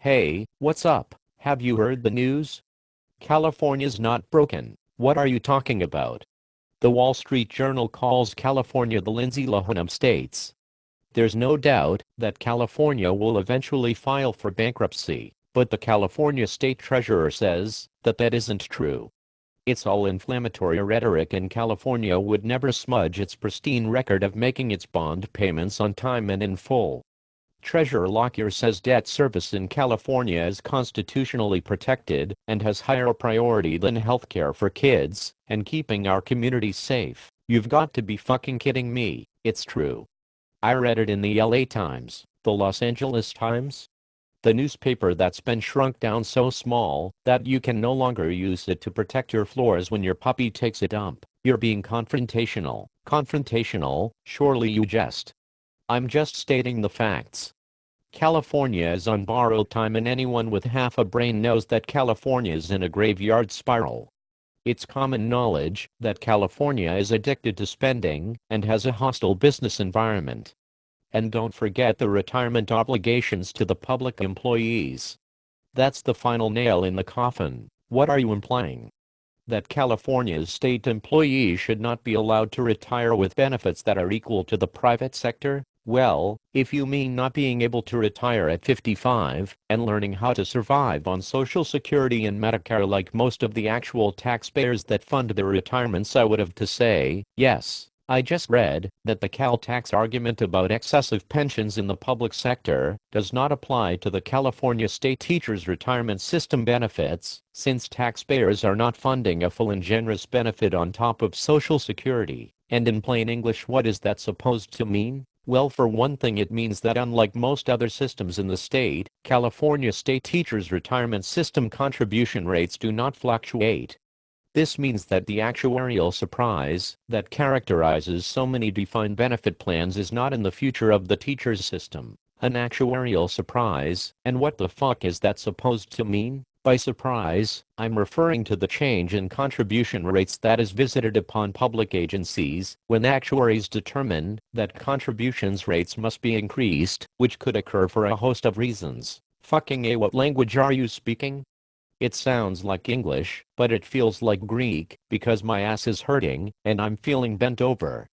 Hey, what's up? Have you heard the news? California's not broken. What are you talking about? The Wall Street Journal calls California the Lindsay Lohan of states. There's no doubt that California will eventually file for bankruptcy, but the California state treasurer says that that isn't true. It's all inflammatory rhetoric, and California would never smudge its pristine record of making its bond payments on time and in full. Treasurer Lockyer says debt service in California is constitutionally protected and has higher priority than healthcare for kids and keeping our communities safe. You've got to be fucking kidding me. It's true. I read it in the LA Times, the Los Angeles Times, the newspaper that's been shrunk down so small that you can no longer use it to protect your floors when your puppy takes a dump. You're being confrontational. Confrontational? Surely you jest. I'm just stating the facts. California is on borrowed time, and anyone with half a brain knows that California is in a graveyard spiral. It's common knowledge that California is addicted to spending and has a hostile business environment. And don't forget the retirement obligations to the public employees. That's the final nail in the coffin. What are you implying? That California's state employees should not be allowed to retire with benefits that are equal to the private sector? Well, if you mean not being able to retire at 55 and learning how to survive on Social Security and Medicare like most of the actual taxpayers that fund their retirements, I would have to say, yes. I just read that the Cal tax argument about excessive pensions in the public sector does not apply to the California state teachers' retirement system benefits, since taxpayers are not funding a full and generous benefit on top of Social Security. And in plain English, what is that supposed to mean? Well, for one thing, it means that unlike most other systems in the state, California state teachers' retirement system contribution rates do not fluctuate. This means that the actuarial surprise that characterizes so many defined benefit plans is not in the future of the teachers' system. An actuarial surprise, and what the fuck is that supposed to mean? By surprise, I'm referring to the change in contribution rates that is visited upon public agencies when actuaries determine that contributions rates must be increased, which could occur for a host of reasons. Fucking A, what language are you speaking? It sounds like English, but it feels like Greek, because my ass is hurting, and I'm feeling bent over.